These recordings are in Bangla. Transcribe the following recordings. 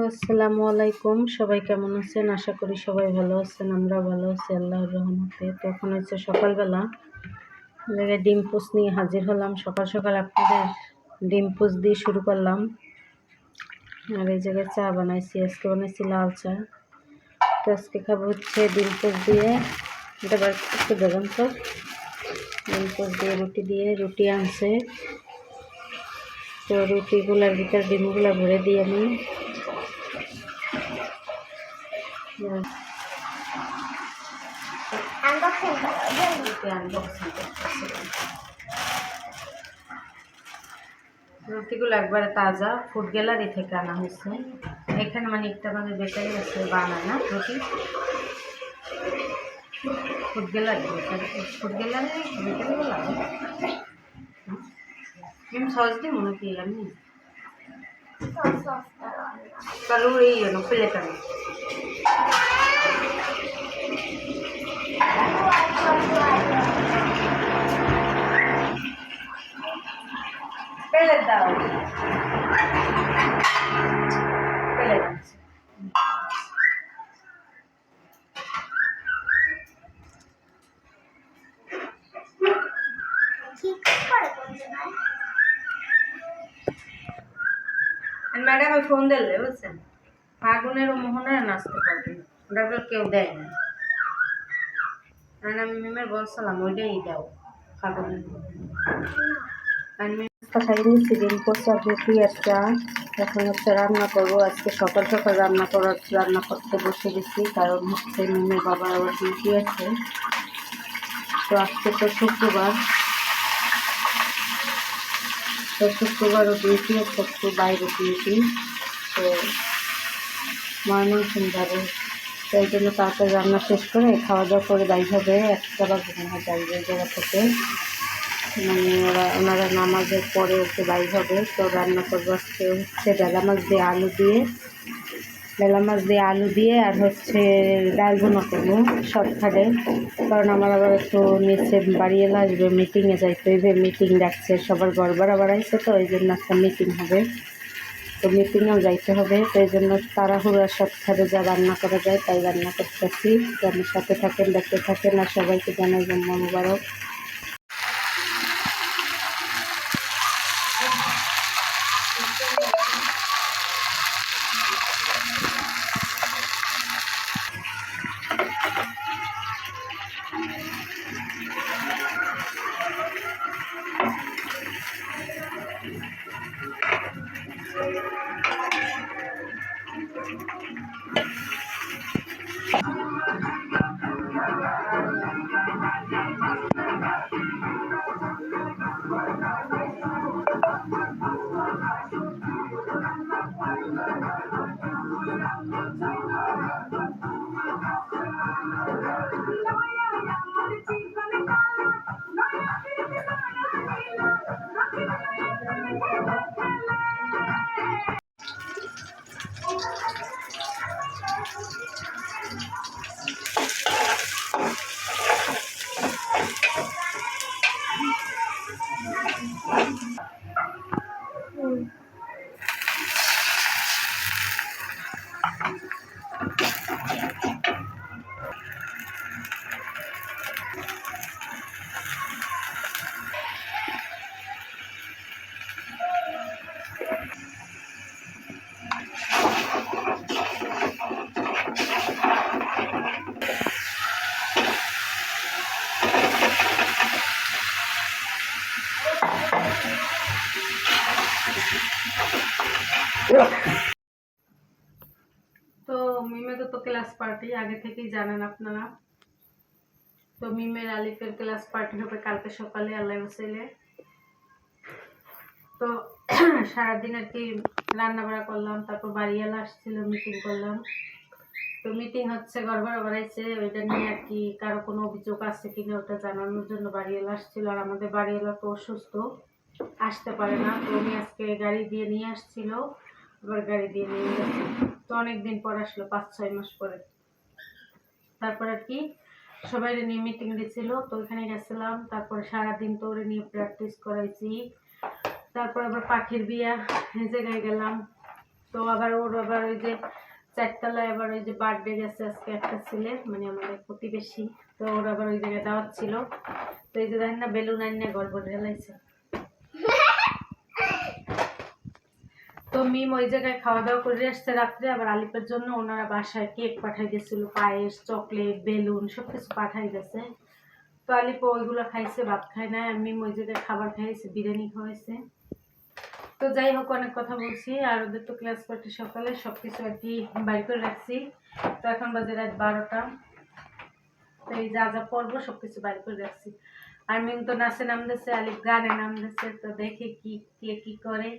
আসসালামু আলাইকুম। সবাই কেমন আছেন? আশা করি সবাই ভালো আছেন। আমরা ভালো আছি আল্লাহর রহমতে। তো এখন হচ্ছে সকালবেলা, জায়গায় ডিম পোস্ট নিয়ে হাজির হলাম। সকাল সকাল আপনাদের ডিম পোস্ট দিয়ে শুরু করলাম। আর এই জায়গায় চা বানাইছি, আজকে বানাইছি লাল চা। তো আজকে খাবো হচ্ছে ডিম পোস্ট দিয়ে, এটা একটু দেবেন তো, ডিম পোস্ট দিয়ে রুটি আনছে। তো রুটিগুলার ভিতরে ডিমগুলো ভরে দিয়ে আমি রুটিগুলো একবারে তাজা ফুড গ্যালারি থেকে আনা হয়েছে। এখানে মানে একটা মানে বেকারি আছে, বানায় না রুটি, ফুড গ্যালারি বেকারিগুলো আমি সস দিই মনে কি আমি কারণ এই প্লেট আমি প্লেট দাও, প্লেট ম্যাডাম ফোন দিলে বুঝছেন, ফাগুনের ও মোহনায় নাচতে পারবে, ওটা কেউ দেয় না। কারণ আমি মিমের বলছিলাম ওইটাই দাও ফাগুনের। আমি খাই নিচ্ছি ডিম পোস্ট আর রুটি আর চা। এখন হচ্ছে রান্না করবো। আজকে সকাল সকাল রান্না করতে বসে গেছি, কারণ হচ্ছে মিমের বাবার আবার ডিউটি আছে। তো আজকে তো শুক্রবারও ডিউটি আছে, একটু বাইরে ডিউটি। তো ময়মনসিংহ যাবে, তো এই জন্য তাড়াতাড়ি রান্না শেষ করে খাওয়া দাওয়া করে বাইর হবে। একটা বা ঘুমানো যাবে এই জায়গা থেকে, মানে ওনারা নামাজের পরে ওকে বাইর হবে। তো রান্না করবো আজকে হচ্ছে বেলা মাছ দিয়ে আলু দিয়ে আর হচ্ছে ডাল ভুনা করবো শর্টকাটে। কারণ আমার আবার একটু নিচে বাড়ি এলে আসবে, মিটিংয়ে যাইতে হইবে। মিটিং ডাকছে, সবার ঘর ভাড়া বাড়াইছে, তো এই জন্য একটা মিটিং হবে, তো মিটিংয়েও যাইতে হবে। তো এই জন্য তাড়াহুড়া শর্টকাটে যা রান্না করা যায় তাই রান্না করতেছি। আমার সাথে থাকেন, দেখতে থাকেন, আর সবাইকে জানাই জন্ম মুবারক। তো মিমের তো ক্লাস পার্টি আগে থেকেই জানেন আপনারা। তো মিমের আলিফের ক্লাস পার্টি হবে কালকে সকালে, আল্লাহ হোসেলে। তো সারাদিন আর কি রান্না বাড়া করলাম, তারপর বাড়িওয়ালা আসছিল, মিটিং করলাম। তো মিটিং হচ্ছে, ঘর ভাড়া বাড়াইছে, ওইটা নিয়ে আর কি কারো কোনো অভিযোগ আছে কিনা ওটা জানানোর জন্য বাড়িওয়ালা আসছিল। আর আমাদের বাড়িওয়ালা তো অসুস্থ, আসতে পারে না। তো উনি আজকে গাড়ি দিয়ে নিয়ে আসছিল, আবার গাড়ি দিয়ে নিয়ে গেছে। তো অনেকদিন পর আসলো, 5-6 মাস পরে। তারপর আর কি সবাই নিয়ে মিটিং দিয়েছিল, তো ওইখানে গেছিলাম। তারপর সারাদিন তো ওরে নিয়ে প্র্যাকটিস করাইছি। তারপর আবার পাখির বিয়া এই জায়গায় গেলাম। তো তো আবার ওর আবার ওই যে 4 তলায় আবার ওই যে বার্থডে গেছে আজকে একটা ছেলের, মানে আমাদের প্রতিবেশী। তো ওর আবার ওই জায়গায় দাওয়াত ছিল। তো এই যে দেখেন না বেলুন আইনা গল্প ঢেলাইছে। তো মিম ওই জায়গায় খাওয়া দাওয়া করে আসছে রাত্রে। আবার আলিপের জন্য ওনারা বাসায় কেক পাঠাই দিয়েছিল, পায়েস, চকলেট, বেলুন সবকিছু পাঠাই গেছে। তো আলিপ ওইগুলো খাইছে, ভাত খায় না। আর মিম ওই জায়গায় খাবার খাইছে, বিরিয়ানি খাওয়াইছে। তো যাই হোক, অনেক কথা বলছি। আর ওদের তো ক্লাস পার্টি সকালে, সবকিছু আর কি বাইর করে রাখছি। তো এখন বাজে রাত 12টা। তো এই যা যা পড়বো সবকিছু বাইর করে রাখছি। আর মিম তো নাচে নামতেছে, আলিপ গানে নামতেছে। তো দেখে কি কে কি করে।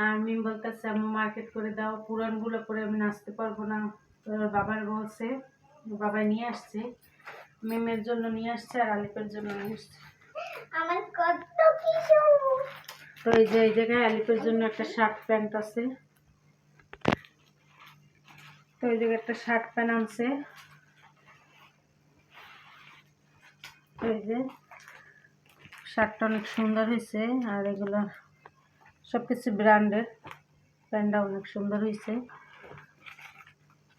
আর মিম বলতেছে আম্মু মার্কেট করে দাও, পুরানগুলো পরে আমি নাচতে পারবো না। তো বাবার বলছে, বাবা নিয়ে আসছে, মিমের জন্য নিয়ে আসছে আর আলিপের জন্য নিয়ে আসছে। আমার কত কিছু। তো এই যে এই জায়গায় আলিপের জন্য একটা শার্ট প্যান্ট আছে। তো এই জায়গায় একটা শার্ট প্যান্ট আনছে। এই যে শার্টটা অনেক সুন্দর হয়েছে। আর এগুলো সবকিছু ব্র্যান্ডের, প্যান্টটা অনেক সুন্দর হয়েছে।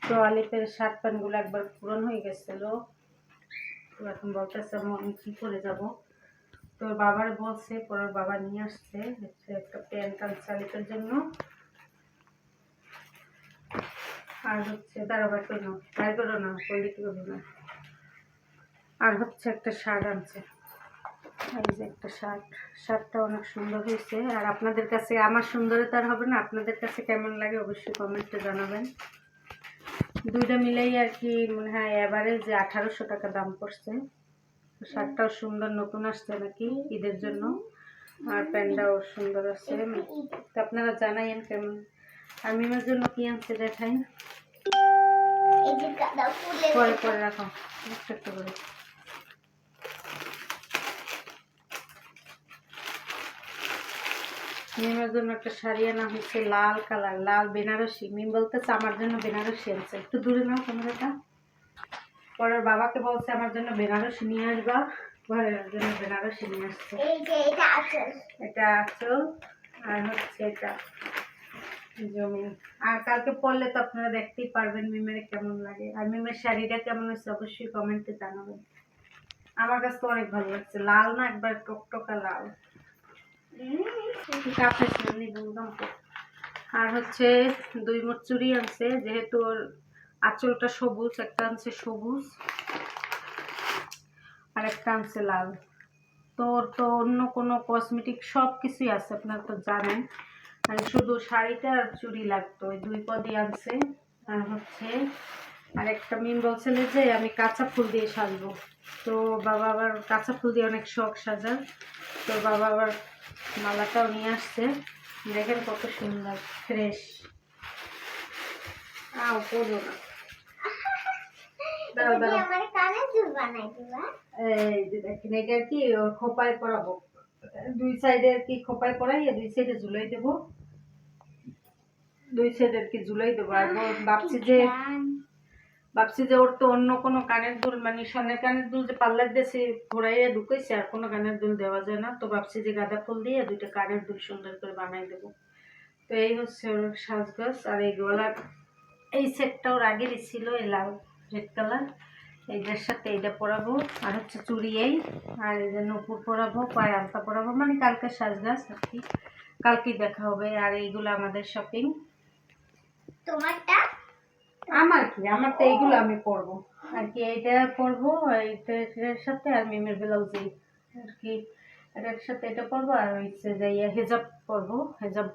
তো আলিপের শার্ট প্যান্টগুলো একবার পুরনো হয়ে গেছিল। তো এখন বলতেছে আমি কি করে যাব। তো বাবার বলছে, পরে বাবা নিয়ে আসছে একটা প্যান্ট আনছে আলিপের জন্য। আর হচ্ছে দাঁড়াবার জন্য তাই করো না, করলে কি করবো না। আর হচ্ছে একটা শার্ট আনছে। এই যে একটা শার্টটা অনেক সুন্দর হয়েছে। আর আপনাদের কাছে আমার সুন্দরতা আর হবে না, আপনাদের কাছে কেমন লাগে অবশ্যই কমেন্টে জানাবেন। দুইটা মিলেই আর কি মনে হয় এভারেজ 1800 টাকা দাম পড়ছে। শার্টটাও সুন্দর, নতুন আসছে নাকি ঈদের জন্য। আর প্যান্টটাও সুন্দর আছে। তো আপনারা জানাইন কেমন। আর মিমের জন্য কি আনছে দেখাই, পরে পরে রাখো একটু একটু করে। মিমের জন্য একটা শাড়ি আনা হচ্ছে লাল কালার, লাল বেনারসি। মিম বলতেছে আমার জন্য বেনারসি আনছে, একটু দূরে নাও ক্যামেরাটা। পরের বাবাকে বলছে আমার জন্য বেনারসি নিয়ে আসবা, ঘরের জন্য বেনারসি নিয়ে আসছে। এটা আঁচল আর হচ্ছে এটা জমি। আর কালকে পরলে তো আপনারা দেখতেই পারবেন মিমের কেমন লাগে। আর মিমের শাড়িটা কেমন হচ্ছে অবশ্যই কমেন্টে জানাবেন। আমার কাছে তো অনেক ভালো লাগছে, লাল না একবার টকটকা লাল। আর হচ্ছে 2 মোট চুড়ি আনছে, যেহেতু ওর আঁচলটা সবুজ, একটা আনছে সবুজ আর একটা আনছে লাল। তো ওর তো অন্য কোনো কসমেটিক সব কিছুই আছে, আপনারা তো জানেন। আর শুধু শাড়িটা আর চুড়ি লাগতো, ওই 2 পদই আনছে। আর হচ্ছে আর একটা মিম বলছিল যে আমি কাঁচা ফুল দিয়ে সাজবো। তো বাবা আবার কাঁচা ফুল দিয়ে অনেক শখ সাজার। তো বাবা আবার মালাটাও নিয়ে আসছে, দেখেন কত সুন্দর ফ্রেশ। করবো না, এই যে দেখেন এটা আর কি খোপায় পরাবো, 2 সাইডে আর কি খোপায় পরাইয়ে 2 সাইডে ঝুলাই দেবো, 2 সাইডে আর কি ঝুলাই দেবো। আর ভাবছি যে ওর তো অন্য কোনো কানের দুল, মানে সোনার কানের দুল যে পার্লার দিয়ে ঘোরাইয়া ঢুকেছে, আর কোনো কানের দুল দেওয়া যায় না। তো ভাবছি যে গাঁদা ফুল দিয়ে 2টা কানের দুল সুন্দর করে বানাই দেবো। তো এই হচ্ছে ওর সাজগোজ। আর এই গলার এই সেটটা ওর আগেরই ছিল, এই লাল রেড কালার, এইটার সাথে এইটা পরাবো। আর হচ্ছে চুড়ি এই, আর এই যে নূপুর পরাবো, পায়ে আলতা পরাবো, মানে কালকে সাজগাছ আর কি, কালকেই দেখা হবে। আর এইগুলো আমাদের শপিং। তোমারটা আমার কি, আমার তো এইগুলো আমি পরবো আর কি, এইটা পরবো এইটার সাথে। আর মিমের ব্লাউজই আর কি, এটার সাথে এটা পরবো। আর হচ্ছে যাইয়া হেজাব পরবো, হেজাব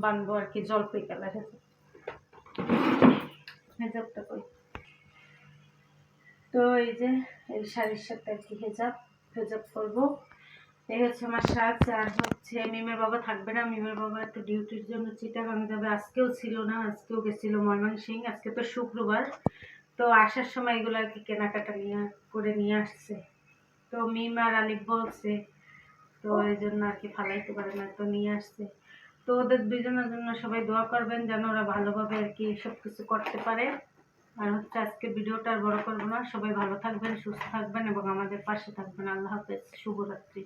বানবো আর কি, জলপাই কালার হেজাব। হেজাবটা কই, তো এই যে এই শাড়ির সাথে আর কি হেজাব পরবো। এই হচ্ছে আমার সাজ। আর হচ্ছে মিমের বাবা থাকবে না, মিমের বাবা একটু ডিউটির জন্য চিটাগাং যাবে। আজকেও ছিল না, আজকেও গেছিল ময়মনসিং। আজকে তো শুক্রবার। তো আসার সময় এগুলো আর কি কেনাকাটা করে নিয়ে আসছে। তো মিম আর আলিফ বলছে, তো এই জন্য আর কি ফালাইতে পারে না, তো নিয়ে আসছে। তো ওদের দুজনের জন্য সবাই দোয়া করবেন যেন ওরা ভালোভাবে আর কি সব কিছু করতে পারে। আর হচ্ছে আজকে ভিডিওটা আর বড় করবো না, সবাই ভালো থাকবেন, সুস্থ থাকবেন এবং আমাদের পাশে থাকবেন। আল্লাহ হাফেজ, শুভরাত্রি।